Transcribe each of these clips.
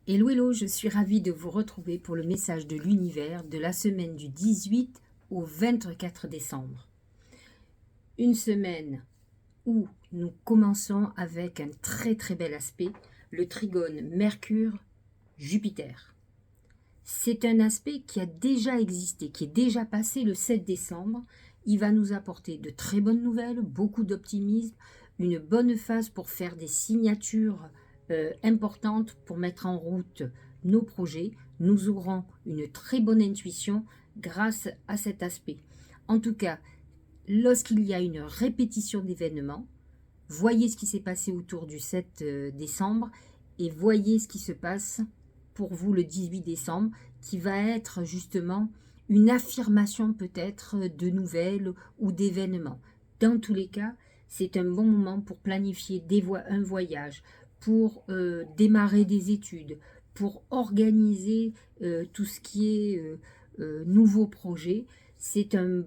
Hello, hello, je suis ravie de vous retrouver pour le message de l'univers de la semaine du 18 au 24 décembre. Une semaine où nous commençons avec un très très bel aspect, le trigone Mercure-Jupiter. C'est un aspect qui a déjà existé, qui est déjà passé le 7 décembre. Il va nous apporter de très bonnes nouvelles, beaucoup d'optimisme, une bonne phase pour faire des signatures importantes pour mettre en route nos projets. Nous aurons une très bonne intuition grâce à cet aspect. En tout cas, lorsqu'il y a une répétition d'événements, voyez ce qui s'est passé autour du 7 décembre et voyez ce qui se passe pour vous le 18 décembre, qui va être justement une affirmation peut-être de nouvelles ou d'événements. Dans tous les cas, c'est un bon moment pour planifier un voyage, pour démarrer des études, pour organiser tout ce qui est nouveaux projets. C'est un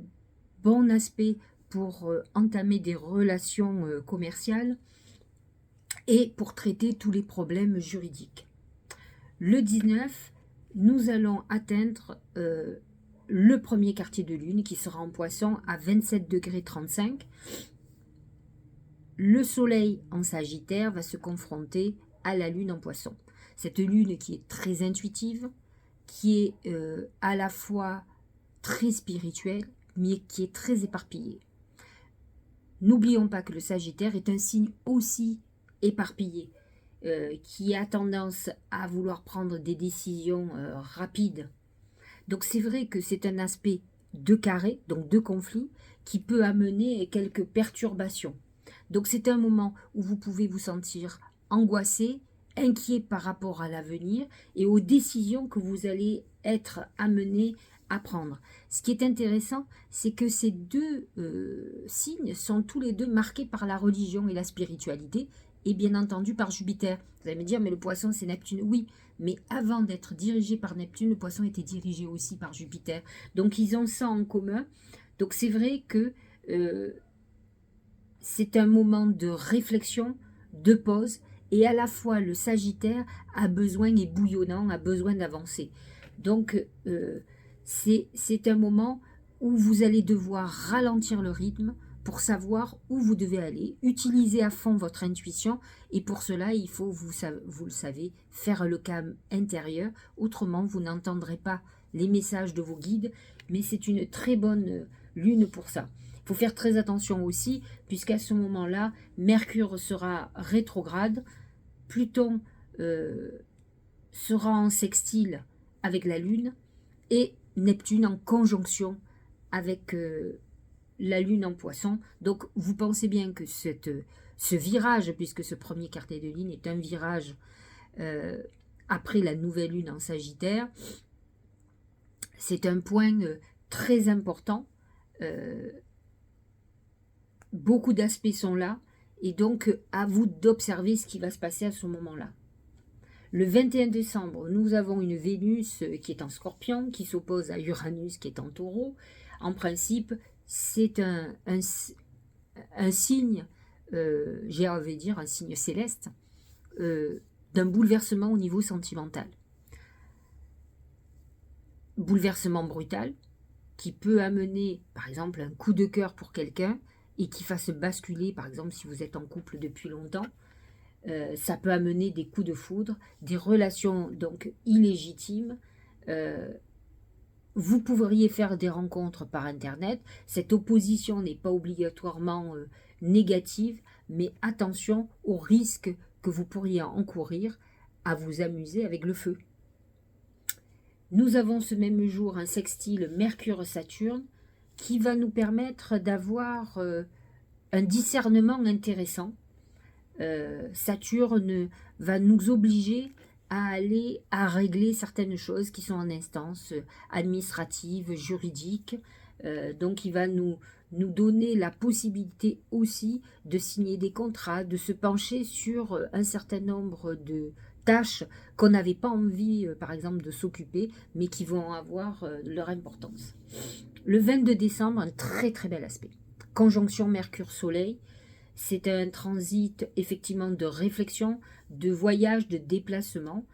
bon aspect pour entamer des relations commerciales et pour traiter tous les problèmes juridiques. Le 19, nous allons atteindre le premier quartier de lune qui sera en poisson à 27 degrés 35. Le soleil en sagittaire va se confronter à la lune en poisson. Cette lune qui est très intuitive, qui est à la fois très spirituelle, mais qui est très éparpillée. N'oublions pas que le Sagittaire est un signe aussi éparpillé, qui a tendance à vouloir prendre des décisions rapides. Donc c'est vrai que c'est un aspect de carré, donc de conflit, qui peut amener quelques perturbations. Donc c'est un moment où vous pouvez vous sentir angoissé, inquiet par rapport à l'avenir et aux décisions que vous allez être amené à prendre. Ce qui est intéressant, c'est que ces deux signes sont tous les deux marqués par la religion et la spiritualité, et bien entendu par Jupiter. Vous allez me dire, mais le poisson c'est Neptune. Oui, mais avant d'être dirigé par Neptune, le poisson était dirigé aussi par Jupiter. Donc ils ont ça en commun. Donc c'est vrai que c'est un moment de réflexion, de pause, et à la fois le Sagittaire a besoin, est bouillonnant, a besoin d'avancer. Donc c'est un moment où vous allez devoir ralentir le rythme pour savoir où vous devez aller, utiliser à fond votre intuition, et pour cela il faut, vous le savez, faire le calme intérieur, autrement vous n'entendrez pas les messages de vos guides, mais c'est une très bonne lune pour ça. Il faut faire très attention aussi, puisqu'à ce moment-là, Mercure sera rétrograde, Pluton sera en sextile avec la Lune, et Neptune en conjonction avec la Lune en Poisson. Donc vous pensez bien que ce virage, puisque ce premier quartier de Lune est un virage après la nouvelle Lune en Sagittaire, c'est un point très important. Beaucoup d'aspects sont là, et donc à vous d'observer ce qui va se passer à ce moment-là. Le 21 décembre, nous avons une Vénus qui est en Scorpion, qui s'oppose à Uranus qui est en Taureau. En principe, c'est un signe, j'ai envie de dire un signe céleste, d'un bouleversement au niveau sentimental. Bouleversement brutal, qui peut amener, par exemple, un coup de cœur pour quelqu'un, et qui fasse basculer, par exemple, si vous êtes en couple depuis longtemps, ça peut amener des coups de foudre, des relations donc illégitimes. Vous pourriez faire des rencontres par Internet. Cette opposition n'est pas obligatoirement négative, mais attention aux risques que vous pourriez encourir à vous amuser avec le feu. Nous avons ce même jour un sextile Mercure-Saturne qui va nous permettre d'avoir un discernement intéressant. Saturne va nous obliger à aller à régler certaines choses qui sont en instance administrative, juridique. Donc il va nous donner la possibilité aussi de signer des contrats, de se pencher sur un certain nombre de tâches qu'on n'avait pas envie, par exemple, de s'occuper, mais qui vont avoir leur importance. Le 22 décembre, un très très bel aspect. Conjonction Mercure-Soleil. C'est un transit effectivement de réflexion, de voyage, de déplacement.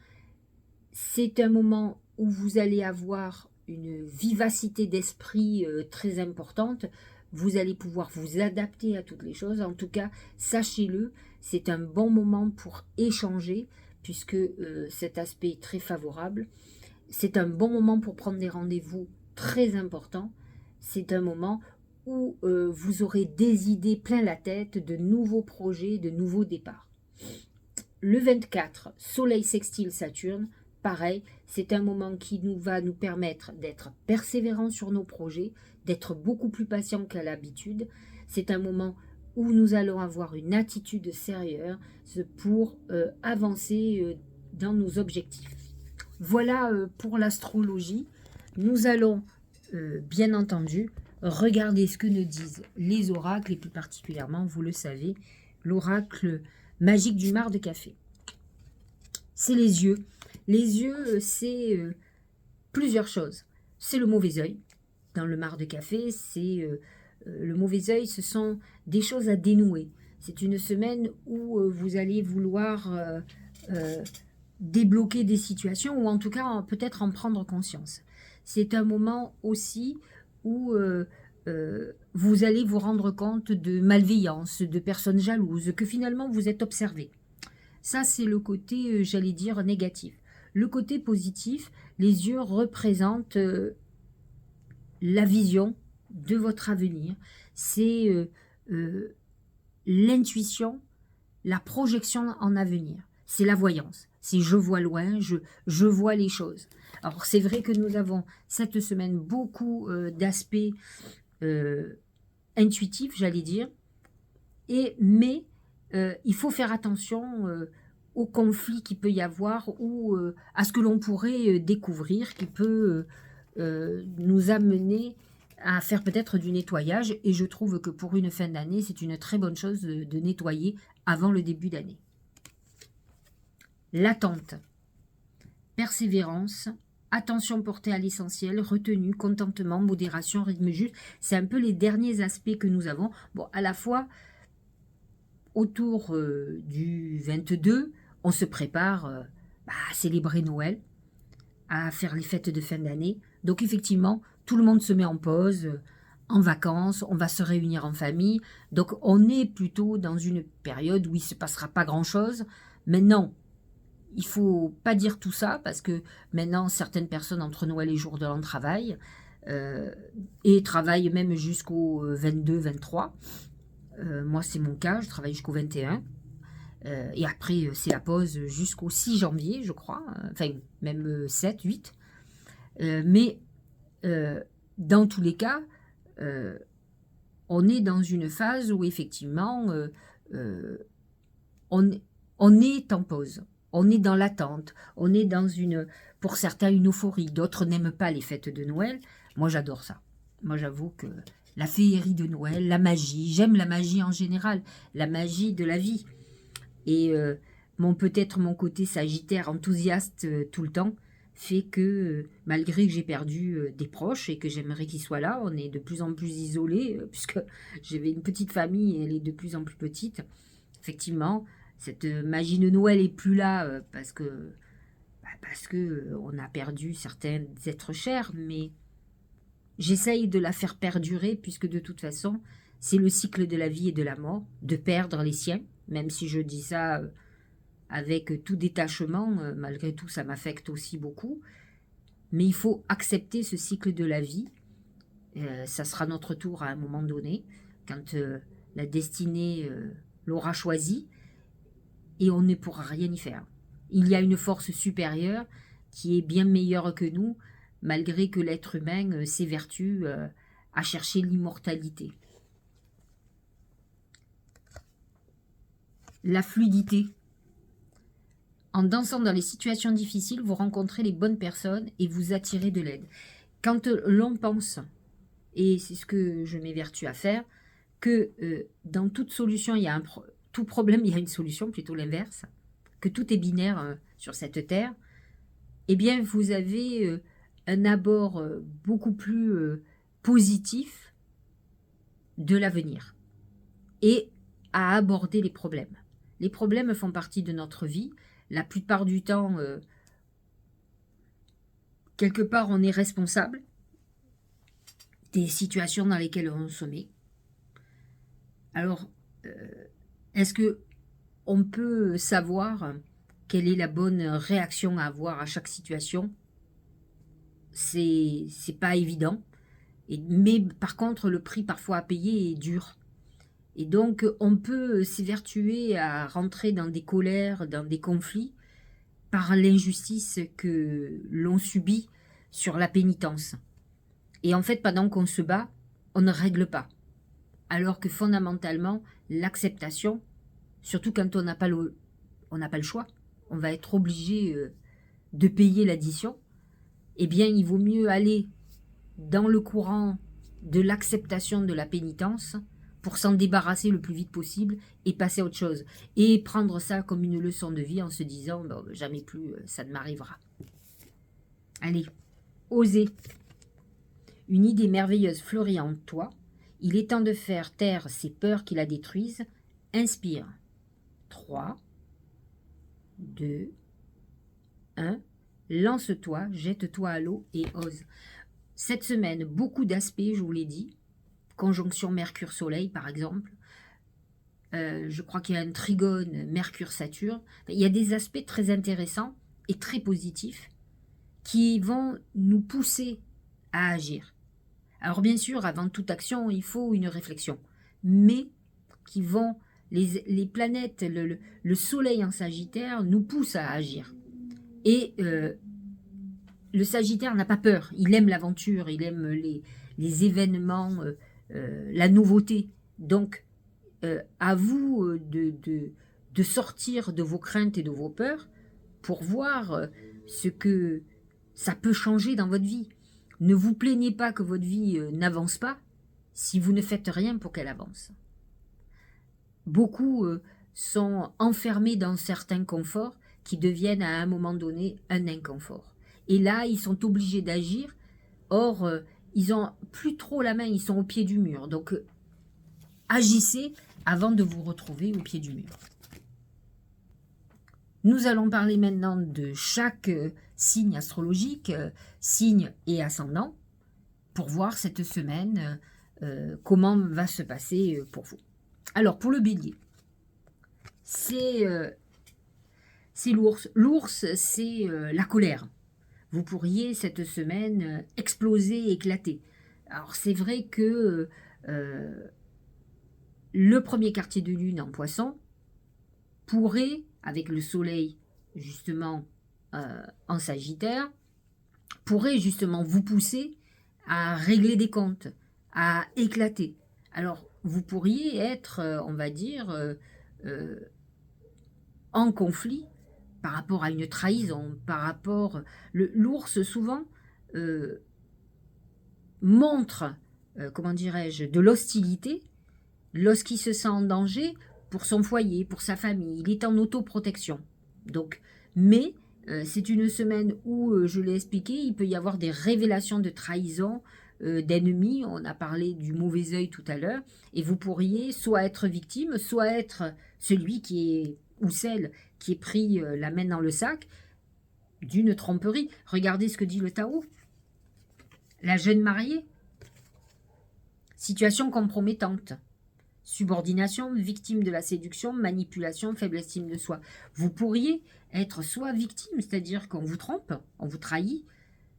C'est un moment où vous allez avoir une vivacité d'esprit très importante. Vous allez pouvoir vous adapter à toutes les choses. En tout cas, sachez-le, c'est un bon moment pour échanger, puisque cet aspect est très favorable. C'est un bon moment pour prendre des rendez-vous très importants. C'est un moment où vous aurez des idées plein la tête, de nouveaux projets, de nouveaux départs. Le 24, Soleil sextile Saturne, pareil, c'est un moment qui va nous permettre d'être persévérants sur nos projets, d'être beaucoup plus patients qu'à l'habitude. C'est un moment où nous allons avoir une attitude sérieuse pour avancer dans nos objectifs. Voilà pour l'astrologie. Nous allons, bien entendu, regarder ce que nous disent les oracles, et plus particulièrement, vous le savez, l'oracle magique du marc de café. C'est les yeux. Les yeux, c'est plusieurs choses. C'est le mauvais œil. Dans le marc de café, c'est le mauvais œil, ce sont des choses à dénouer. C'est une semaine où vous allez vouloir débloquer des situations, ou en tout cas peut-être en prendre conscience. C'est un moment aussi où vous allez vous rendre compte de malveillance, de personnes jalouses, que finalement vous êtes observé. Ça, c'est le côté, j'allais dire, négatif. Le côté positif, les yeux représentent la vision de votre avenir. C'est l'intuition, la projection en avenir. C'est la voyance. C'est je vois loin, je vois les choses. Alors, c'est vrai que nous avons cette semaine beaucoup d'aspects intuitifs, j'allais dire. Mais il faut faire attention au conflit qu'il peut y avoir ou à ce que l'on pourrait découvrir qui peut nous amener à faire peut-être du nettoyage. Et je trouve que pour une fin d'année, c'est une très bonne chose de nettoyer avant le début d'année. L'attente, persévérance, attention portée à l'essentiel, retenue, contentement, modération, rythme juste. C'est un peu les derniers aspects que nous avons. Bon, à la fois, autour du 22, on se prépare à célébrer Noël, à faire les fêtes de fin d'année. Donc effectivement, tout le monde se met en pause, en vacances, on va se réunir en famille. Donc on est plutôt dans une période où il ne se passera pas grand-chose. Maintenant, il ne faut pas dire tout ça, parce que maintenant, certaines personnes entre Noël et jour de l'an travaillent, et travaillent même jusqu'au 22, 23. Moi, c'est mon cas, je travaille jusqu'au 21. Et après, c'est la pause jusqu'au 6 janvier, je crois. Enfin, même 7, 8. Mais dans tous les cas, on est dans une phase où effectivement, on est en pause. On est dans l'attente. On est dans pour certains, une euphorie. D'autres n'aiment pas les fêtes de Noël. Moi, j'adore ça. Moi, j'avoue que la féerie de Noël, la magie, j'aime la magie en général, la magie de la vie. Et peut-être mon côté sagittaire enthousiaste tout le temps fait que malgré que j'ai perdu des proches et que j'aimerais qu'ils soient là, on est de plus en plus isolés, puisque j'avais une petite famille et elle est de plus en plus petite. Effectivement, cette magie de Noël est plus là parce que on a perdu certains êtres chers, mais j'essaye de la faire perdurer, puisque de toute façon, c'est le cycle de la vie et de la mort, de perdre les siens, même si je dis ça avec tout détachement, malgré tout, ça m'affecte aussi beaucoup. Mais il faut accepter ce cycle de la vie. Ça sera notre tour à un moment donné, quand la destinée l'aura choisi, et on ne pourra rien y faire. Il y a une force supérieure qui est bien meilleure que nous, malgré que l'être humain s'évertue à chercher l'immortalité. La fluidité. En dansant dans les situations difficiles, vous rencontrez les bonnes personnes et vous attirez de l'aide. Quand l'on pense, et c'est ce que je m'évertue à faire, que dans toute solution, il y a tout problème, il y a une solution, plutôt l'inverse, que tout est binaire sur cette terre, eh bien, vous avez un abord beaucoup plus positif de l'avenir et à aborder les problèmes. Les problèmes font partie de notre vie. La plupart du temps, quelque part, on est responsable des situations dans lesquelles on se met. Alors, est-ce que on peut savoir quelle est la bonne réaction à avoir à chaque situation? C'est pas évident. Mais par contre, le prix parfois à payer est dur. Et donc, on peut s'évertuer à rentrer dans des colères, dans des conflits, par l'injustice que l'on subit sur la pénitence. Et en fait, pendant qu'on se bat, on ne règle pas. Alors que fondamentalement, l'acceptation, surtout quand on n'a pas le choix, on va être obligé de payer l'addition, eh bien, il vaut mieux aller dans le courant de l'acceptation de la pénitence pour s'en débarrasser le plus vite possible et passer à autre chose. Et prendre ça comme une leçon de vie en se disant bon, jamais plus ça ne m'arrivera. Allez, osez. Une idée merveilleuse fleurit en toi. Il est temps de faire taire ces peurs qui la détruisent. Inspire. 3, 2, 1. Lance-toi, jette-toi à l'eau et ose. Cette semaine, beaucoup d'aspects, je vous l'ai dit. Conjonction Mercure-Soleil, par exemple. Je crois qu'il y a un trigone Mercure-Saturne. Il y a des aspects très intéressants et très positifs qui vont nous pousser à agir. Alors bien sûr, avant toute action, il faut une réflexion. Mais qui vont, les planètes, le Soleil en Sagittaire nous poussent à agir. Et le Sagittaire n'a pas peur. Il aime l'aventure, il aime les événements, la nouveauté. Donc, à vous de sortir de vos craintes et de vos peurs pour voir ce que ça peut changer dans votre vie. Ne vous plaignez pas que votre vie n'avance pas si vous ne faites rien pour qu'elle avance. Beaucoup sont enfermés dans certains conforts qui deviennent à un moment donné un inconfort. Et là, ils sont obligés d'agir. Or, ils n'ont plus trop la main, ils sont au pied du mur. Donc, agissez avant de vous retrouver au pied du mur. Nous allons parler maintenant de chaque signe astrologique, signe et ascendant, pour voir cette semaine comment va se passer pour vous. Alors, pour le bélier, c'est l'ours. L'ours, c'est la colère. Vous pourriez, cette semaine, exploser, éclater. Alors, c'est vrai que le premier quartier de lune en poisson pourrait, avec le soleil, justement, en Sagittaire, pourrait justement vous pousser à régler des comptes, à éclater. Alors, vous pourriez être, on va dire, en conflit par rapport à une trahison, par rapport... L'ours, souvent, montre, comment dirais-je, de l'hostilité lorsqu'il se sent en danger pour son foyer, pour sa famille. Il est en autoprotection. Donc, mais c'est une semaine où, je l'ai expliqué, il peut y avoir des révélations de trahison, d'ennemis. On a parlé du mauvais œil tout à l'heure. Et vous pourriez soit être victime, soit être celui qui est, ou celle qui est pris la main dans le sac d'une tromperie. Regardez ce que dit le Tao. La jeune mariée. Situation compromettante. Subordination, victime de la séduction, manipulation, faible estime de soi. Vous pourriez être soit victime, c'est-à-dire qu'on vous trompe, on vous trahit,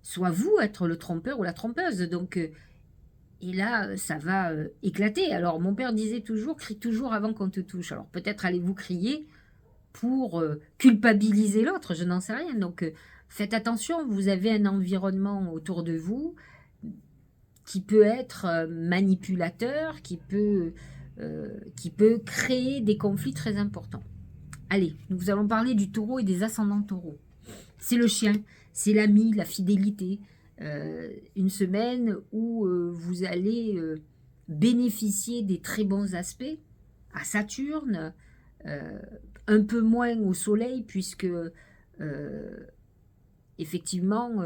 soit vous être le trompeur ou la trompeuse. Donc, et là, ça va éclater. Alors, mon père disait toujours, crie toujours avant qu'on te touche. Alors, peut-être allez-vous crier pour culpabiliser l'autre, je n'en sais rien. Donc, faites attention, vous avez un environnement autour de vous qui peut être manipulateur, qui peut créer des conflits très importants. Allez, nous allons parler du taureau et des ascendants taureaux. C'est le chien, c'est l'ami, la fidélité. Une semaine où vous allez bénéficier des très bons aspects à Saturne, un peu moins au Soleil, puisque effectivement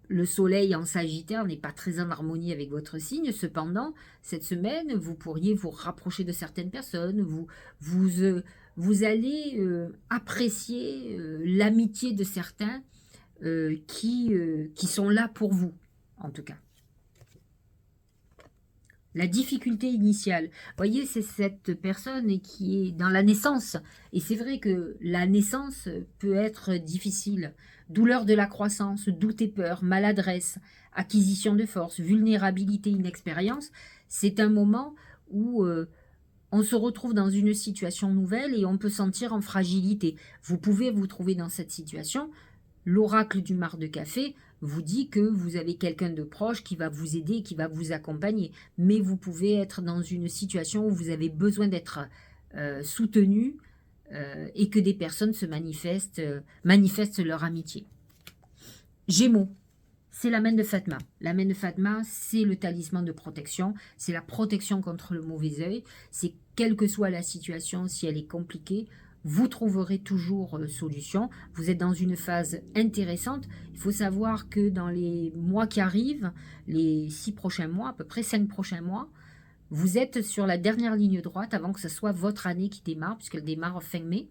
le Soleil en Sagittaire n'est pas très en harmonie avec votre signe. Cependant, cette semaine, vous pourriez vous rapprocher de certaines personnes, vous allez apprécier l'amitié de certains, qui sont là pour vous, en tout cas. La difficulté initiale. Vous voyez, c'est cette personne qui est dans la naissance. Et c'est vrai que la naissance peut être difficile. Douleur de la croissance, doute et peur, maladresse, acquisition de force, vulnérabilité, inexpérience. C'est un moment où on se retrouve dans une situation nouvelle et on peut sentir en fragilité. Vous pouvez vous trouver dans cette situation. L'oracle du marc de café vous dit que vous avez quelqu'un de proche qui va vous aider, qui va vous accompagner. Mais vous pouvez être dans une situation où vous avez besoin d'être soutenu et que des personnes se manifestent leur amitié. Gémeaux, c'est la main de Fatma. La main de Fatma, c'est le talisman de protection. C'est la protection contre le mauvais œil. C'est quelle que soit la situation, si elle est compliquée, vous trouverez toujours solution. Vous êtes dans une phase intéressante. Il faut savoir que dans les mois qui arrivent, les 6 prochains mois, à peu près 5 prochains mois, vous êtes sur la dernière ligne droite avant que ce soit votre année qui démarre, puisqu'elle démarre fin mai.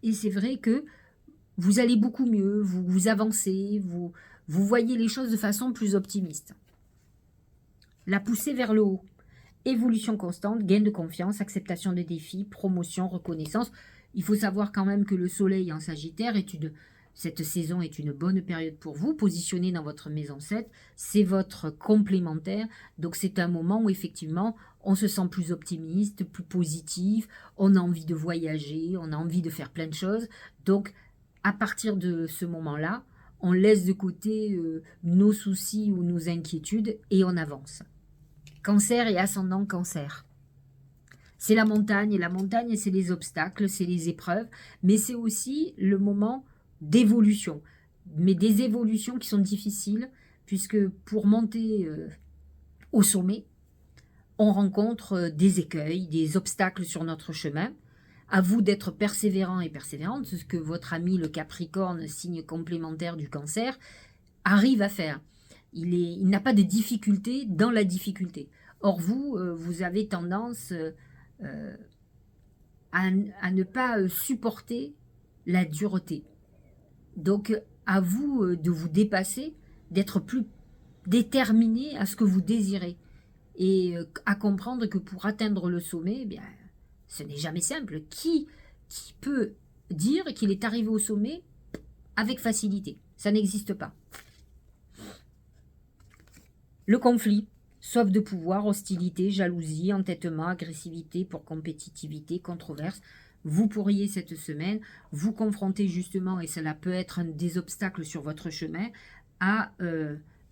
Et c'est vrai que vous allez beaucoup mieux, vous avancez, vous voyez les choses de façon plus optimiste. La poussée vers le haut. Évolution constante, gain de confiance, acceptation des défis, promotion, reconnaissance. Il faut savoir quand même que le soleil en Sagittaire cette saison est une bonne période pour vous, positionné dans votre maison 7, c'est votre complémentaire, donc c'est un moment où effectivement on se sent plus optimiste, plus positif, on a envie de voyager, on a envie de faire plein de choses, donc à partir de ce moment-là, on laisse de côté nos soucis ou nos inquiétudes et on avance. Cancer et ascendant Cancer. C'est la montagne, et la montagne, c'est les obstacles, c'est les épreuves, mais c'est aussi le moment d'évolution. Mais des évolutions qui sont difficiles, puisque pour monter au sommet, on rencontre des écueils, des obstacles sur notre chemin. À vous d'être persévérant et persévérante, ce que votre ami le Capricorne, signe complémentaire du Cancer, arrive à faire. Il n'a pas de difficulté dans la difficulté. Or vous, vous avez tendance à ne pas supporter la dureté. Donc, à vous de vous dépasser, d'être plus déterminé à ce que vous désirez et à comprendre que pour atteindre le sommet, eh bien, ce n'est jamais simple. Qui peut dire qu'il est arrivé au sommet avec facilité? Ça n'existe pas. Le conflit. Soif de pouvoir, hostilité, jalousie, entêtement, agressivité pour compétitivité, controverse. Vous pourriez cette semaine vous confronter justement, et cela peut être un des obstacles sur votre chemin, à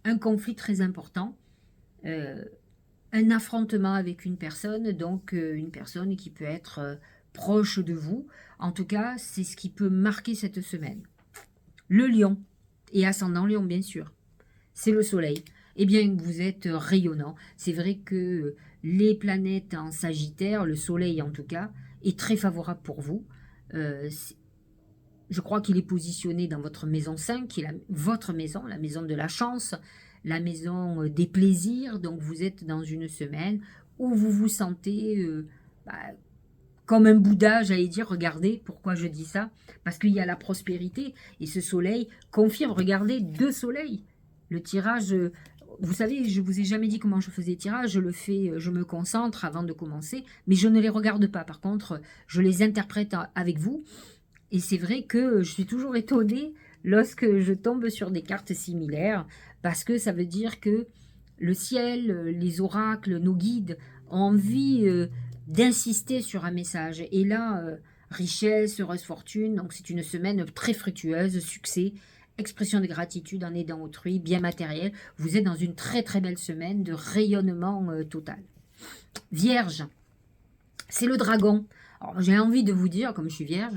un conflit très important, un affrontement avec une personne, donc une personne qui peut être proche de vous. En tout cas, c'est ce qui peut marquer cette semaine. Le lion, et ascendant lion bien sûr, c'est le soleil. Eh bien, vous êtes rayonnant. C'est vrai que les planètes en Sagittaire, le soleil en tout cas, est très favorable pour vous. Je crois qu'il est positionné dans votre maison 5, qui est votre maison, la maison de la chance, la maison des plaisirs. Donc, vous êtes dans une semaine où vous vous sentez comme un Bouddha, j'allais dire. Regardez, pourquoi je dis ça? Parce qu'il y a la prospérité et ce soleil confirme. Regardez, 2 soleils. Le tirage... Vous savez, je ne vous ai jamais dit comment je faisais les tirages, je me concentre avant de commencer, mais je ne les regarde pas. Par contre, je les interprète avec vous. Et c'est vrai que je suis toujours étonnée lorsque je tombe sur des cartes similaires, parce que ça veut dire que le ciel, les oracles, nos guides ont envie d'insister sur un message. Et là, richesse, heureuse fortune, donc c'est une semaine très fructueuse, succès, expression de gratitude en aidant autrui, bien matériel. Vous êtes dans une très très belle semaine de rayonnement total. Vierge, c'est le dragon. Alors, j'ai envie de vous dire, comme je suis vierge,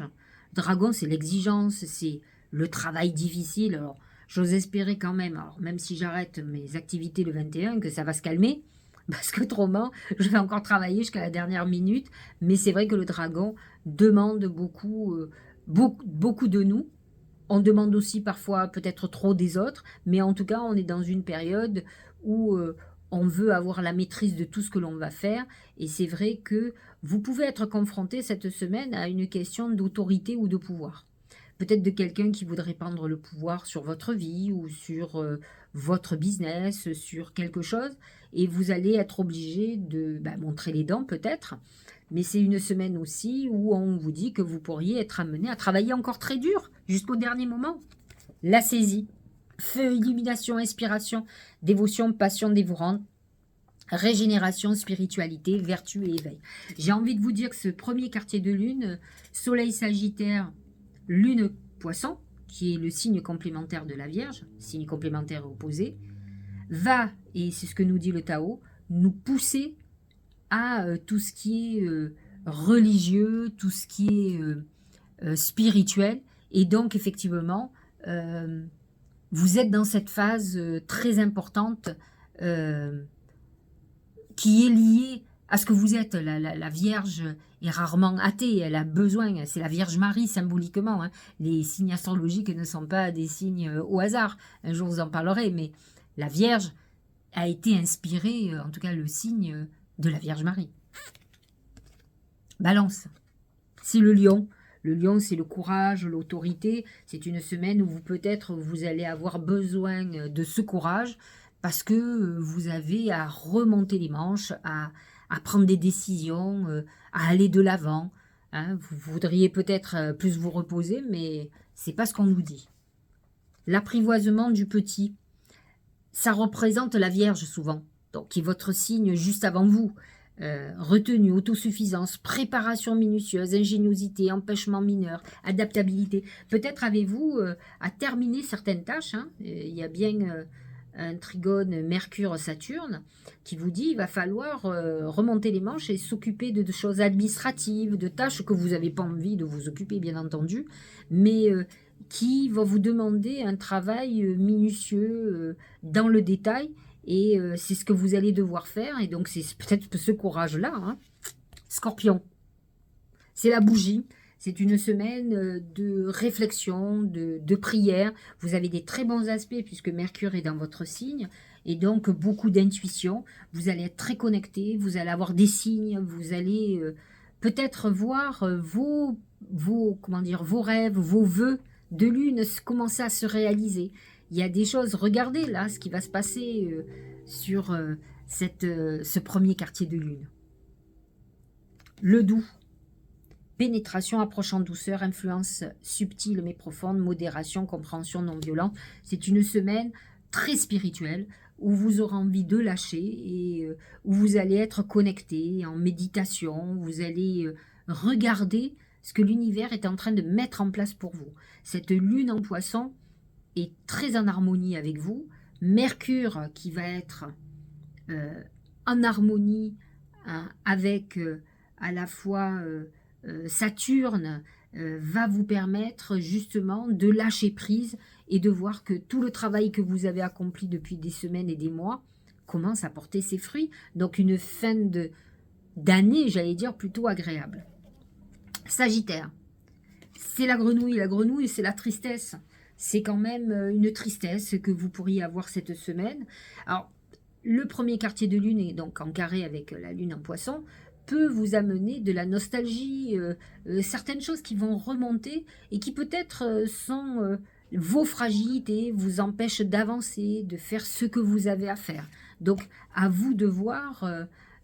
dragon c'est l'exigence, c'est le travail difficile. Alors, j'ose espérer quand même, alors, même si j'arrête mes activités le 21, que ça va se calmer. Parce que autrement, je vais encore travailler jusqu'à la dernière minute. Mais c'est vrai que le dragon demande beaucoup de nous. On demande aussi parfois peut-être trop des autres, mais en tout cas, on est dans une période où on veut avoir la maîtrise de tout ce que l'on va faire. Et c'est vrai que vous pouvez être confronté cette semaine à une question d'autorité ou de pouvoir. peut-être de quelqu'un qui voudrait prendre le pouvoir sur votre vie ou sur votre business, sur quelque chose, et vous allez être obligé de montrer les dents peut-être, mais c'est une semaine aussi où on vous dit que vous pourriez être amené à travailler encore très dur jusqu'au dernier moment. La saisie, feu, illumination, inspiration, dévotion, passion dévorante, régénération, spiritualité, vertu et éveil. J'ai envie de vous dire que ce premier quartier de lune, soleil sagittaire, lune poisson, qui est le signe complémentaire de la Vierge, signe complémentaire opposé, va, et c'est ce que nous dit le Tao, nous pousser à tout ce qui est religieux, tout ce qui est spirituel. Et donc, effectivement, vous êtes dans cette phase très importante qui est liée à ce que vous êtes. La Vierge est rarement athée, elle a besoin, c'est la Vierge Marie symboliquement. Hein. Les signes astrologiques ne sont pas des signes au hasard. Un jour, vous en parlerez, mais la Vierge a été inspirée, en tout cas le signe de la Vierge Marie. Balance, c'est le lion. Le lion, c'est le courage, l'autorité. C'est une semaine où peut-être vous allez avoir besoin de ce courage parce que vous avez à remonter les manches, à prendre des décisions, à aller de l'avant. Hein. Vous voudriez peut-être plus vous reposer, mais c'est pas ce qu'on nous dit. L'apprivoisement du petit, ça représente la Vierge souvent, donc qui est votre signe juste avant vous. Retenue, autosuffisance, préparation minutieuse, ingéniosité, empêchement mineur, adaptabilité. Peut-être avez-vous à terminer certaines tâches. Hein. Il y a bien un trigone Mercure-Saturne qui vous dit qu'il va falloir remonter les manches et s'occuper de choses administratives, de tâches que vous n'avez pas envie de vous occuper, bien entendu, mais qui va vous demander un travail minutieux dans le détail. Et c'est ce que vous allez devoir faire. Et donc, c'est peut-être ce courage-là. Hein. Scorpion, c'est la bougie. C'est une semaine de réflexion, de prière. Vous avez des très bons aspects puisque Mercure est dans votre signe. Et donc, beaucoup d'intuition. Vous allez être très connecté. Vous allez avoir des signes. Vous allez peut-être voir vos rêves, vos vœux de lune commencer à se réaliser. Il y a des choses, regardez là ce qui va se passer sur ce premier quartier de lune. Le doux, pénétration, approche en douceur, influence subtile mais profonde, modération, compréhension non violente. C'est une semaine très spirituelle où vous aurez envie de lâcher et où vous allez être connecté en méditation, vous allez regarder ce que l'univers est en train de mettre en place pour vous. Cette lune en poisson est très en harmonie avec vous. Mercure qui va être en harmonie avec à la fois Saturne va vous permettre justement de lâcher prise et de voir que tout le travail que vous avez accompli depuis des semaines et des mois commence à porter ses fruits. Donc une fin d'année, j'allais dire, plutôt agréable. Sagittaire, c'est la grenouille. La grenouille, c'est la tristesse. C'est quand même une tristesse que vous pourriez avoir cette semaine. Alors, le premier quartier de lune est donc en carré avec la lune en poisson, peut vous amener de la nostalgie, certaines choses qui vont remonter et qui peut-être sont vos fragilités, vous empêchent d'avancer, de faire ce que vous avez à faire. Donc, à vous de voir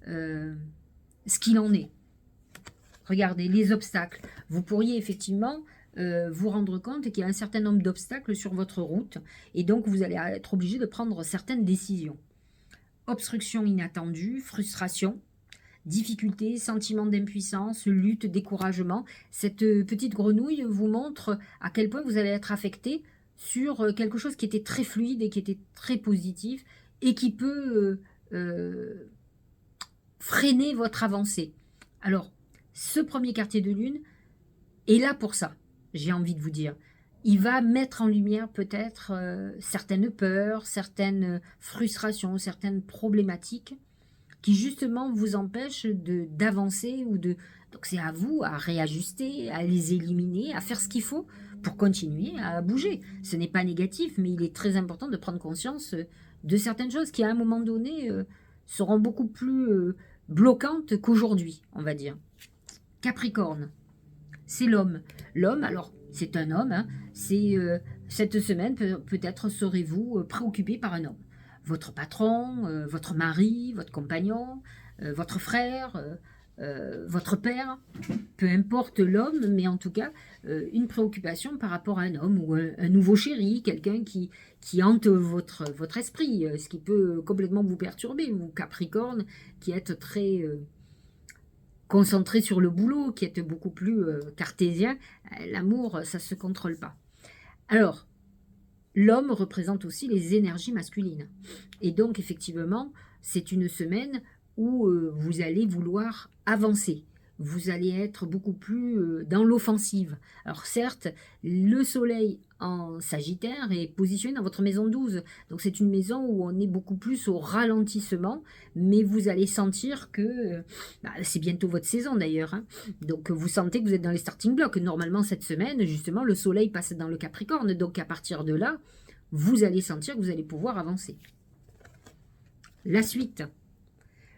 ce qu'il en est. Regardez, les obstacles. Vous pourriez effectivement vous rendre compte qu'il y a un certain nombre d'obstacles sur votre route et donc vous allez être obligé de prendre certaines décisions. Obstruction inattendue, frustration, difficulté, sentiment d'impuissance, lutte, découragement. Cette petite grenouille vous montre à quel point vous allez être affecté sur quelque chose qui était très fluide et qui était très positif et qui peut freiner votre avancée. Alors, ce premier quartier de lune est là pour ça. J'ai envie de vous dire, il va mettre en lumière peut-être certaines peurs, certaines frustrations, certaines problématiques qui justement vous empêchent d'avancer ou de... Donc c'est à vous à réajuster, à les éliminer, à faire ce qu'il faut pour continuer à bouger. Ce n'est pas négatif, mais il est très important de prendre conscience de certaines choses qui à un moment donné seront beaucoup plus bloquantes qu'aujourd'hui, on va dire. Capricorne, c'est l'homme. L'homme, alors, c'est un homme, hein, cette semaine, peut-être serez-vous préoccupé par un homme. Votre patron, votre mari, votre compagnon, votre frère, votre père, peu importe l'homme, mais en tout cas, une préoccupation par rapport à un homme ou un nouveau chéri, quelqu'un qui hante votre esprit, ce qui peut complètement vous perturber, vous Capricorne, qui êtes très concentré sur le boulot, qui êtes beaucoup plus cartésien, l'amour, ça ne se contrôle pas. Alors, l'homme représente aussi les énergies masculines. Et donc, effectivement, c'est une semaine où vous allez vouloir avancer. Vous allez être beaucoup plus dans l'offensive. Alors certes, le soleil en Sagittaire est positionné dans votre maison 12. Donc c'est une maison où on est beaucoup plus au ralentissement, mais vous allez sentir que c'est bientôt votre saison d'ailleurs. Hein. Donc vous sentez que vous êtes dans les starting blocks. Normalement cette semaine, justement, le soleil passe dans le Capricorne. Donc à partir de là, vous allez sentir que vous allez pouvoir avancer. La suite.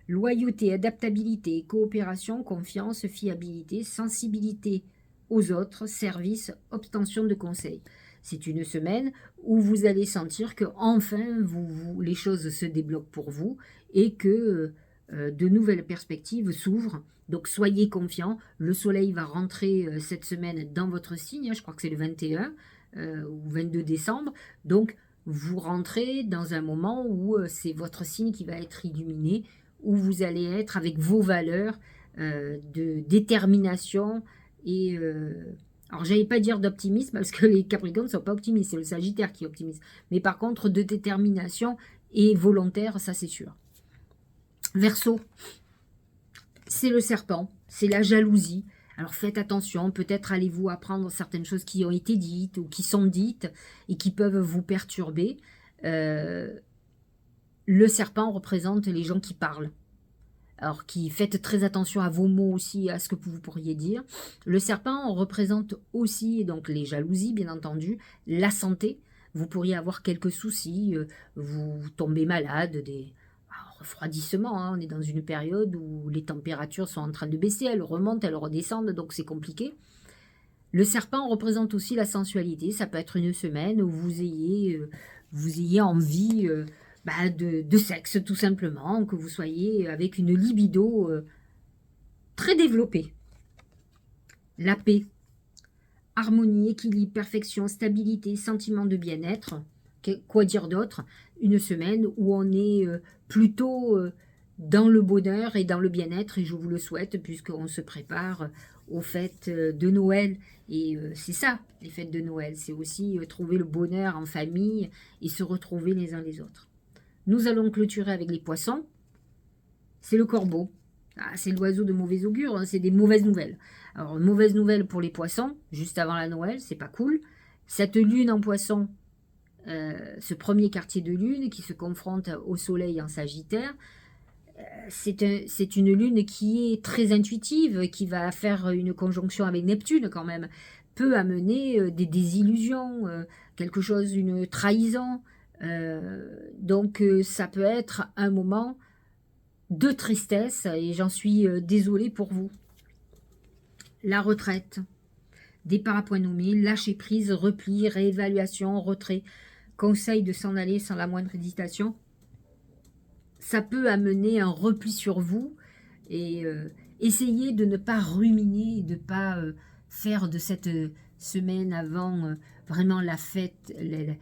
Loyauté, adaptabilité, coopération, confiance, fiabilité, sensibilité aux autres, service, obtention de conseils. C'est une semaine où vous allez sentir que enfin les choses se débloquent pour vous et que de nouvelles perspectives s'ouvrent. Donc soyez confiants, le soleil va rentrer cette semaine dans votre signe, je crois que c'est le 21 ou 22 décembre, donc vous rentrez dans un moment où c'est votre signe qui va être illuminé, où vous allez être avec vos valeurs de détermination et... alors, j'allais pas dire d'optimisme, parce que les Capricornes ne sont pas optimistes, c'est le Sagittaire qui est optimiste. Mais par contre, de détermination et volontaire, ça c'est sûr. Verseau, c'est le serpent, c'est la jalousie. Alors faites attention, peut-être allez-vous apprendre certaines choses qui ont été dites ou qui sont dites et qui peuvent vous perturber. Le serpent représente les gens qui parlent. Alors, faites très attention à vos mots aussi, à ce que vous pourriez dire. Le serpent représente aussi donc les jalousies, bien entendu, la santé. Vous pourriez avoir quelques soucis, vous tombez malade, des refroidissements. Hein. On est dans une période où les températures sont en train de baisser, elles remontent, elles redescendent, donc c'est compliqué. Le serpent représente aussi la sensualité. Ça peut être une semaine où vous ayez envie... de sexe tout simplement, que vous soyez avec une libido très développée. La paix, harmonie, équilibre, perfection, stabilité, sentiment de bien-être. Quoi dire d'autre? Une semaine où on est plutôt dans le bonheur et dans le bien-être, et je vous le souhaite puisqu'on se prépare aux fêtes de Noël. Et c'est ça, les fêtes de Noël, c'est aussi trouver le bonheur en famille et se retrouver les uns les autres. Nous allons clôturer avec les poissons. C'est le corbeau. C'est l'oiseau de mauvais augure, hein, c'est des mauvaises nouvelles. Alors, mauvaise nouvelle pour les poissons, juste avant la Noël, c'est pas cool. Cette lune en poisson, ce premier quartier de lune qui se confronte au soleil en Sagittaire, c'est une lune qui est très intuitive, qui va faire une conjonction avec Neptune quand même, peut amener des désillusions, quelque chose, une trahison. Donc ça peut être un moment de tristesse et j'en suis désolée pour vous. La retraite, départ à point nommé, lâcher prise, repli, réévaluation, retrait, conseil de s'en aller sans la moindre hésitation. Ça peut amener un repli sur vous et essayez de ne pas ruminer, de ne pas faire de cette semaine avant vraiment la fête, les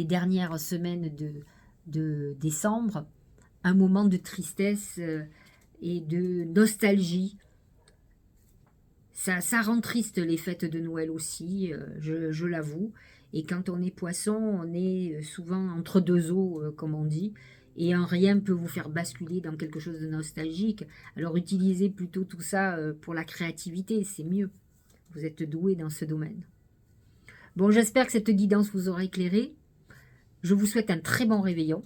dernières semaines de décembre, un moment de tristesse et de nostalgie. Ça rend triste les fêtes de Noël aussi, je l'avoue. Et quand on est poisson, on est souvent entre deux eaux, comme on dit. Et un rien peut vous faire basculer dans quelque chose de nostalgique. Alors utilisez plutôt tout ça pour la créativité, c'est mieux. Vous êtes doué dans ce domaine. Bon, j'espère que cette guidance vous aura éclairé. Je vous souhaite un très bon réveillon,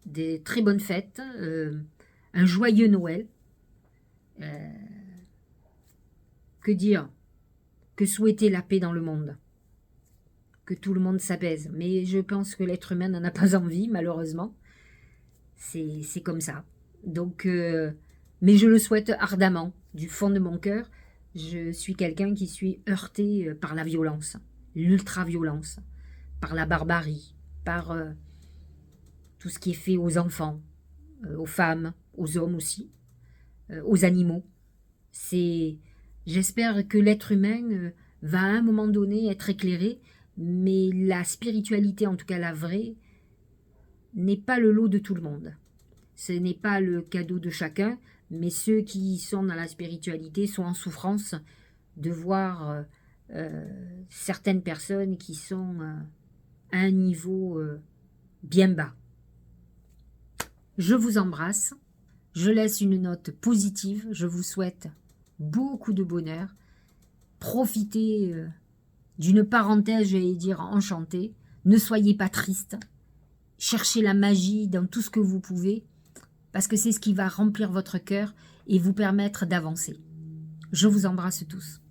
des très bonnes fêtes, un joyeux Noël. Que dire? Que souhaiter la paix dans le monde. Que tout le monde s'apaise. Mais je pense que l'être humain n'en a pas envie, malheureusement. C'est comme ça. Donc, mais je le souhaite ardemment, du fond de mon cœur. Je suis quelqu'un qui suis heurté par la violence, l'ultra-violence, par la barbarie, par tout ce qui est fait aux enfants, aux femmes, aux hommes aussi, aux animaux. J'espère que l'être humain va à un moment donné être éclairé, mais la spiritualité, en tout cas la vraie, n'est pas le lot de tout le monde. Ce n'est pas le cadeau de chacun, mais ceux qui sont dans la spiritualité sont en souffrance de voir certaines personnes qui sont à un niveau bien bas. Je vous embrasse, je laisse une note positive, je vous souhaite beaucoup de bonheur, profitez d'une parenthèse, j'allais dire enchantée, ne soyez pas triste, cherchez la magie dans tout ce que vous pouvez, parce que c'est ce qui va remplir votre cœur et vous permettre d'avancer. Je vous embrasse tous.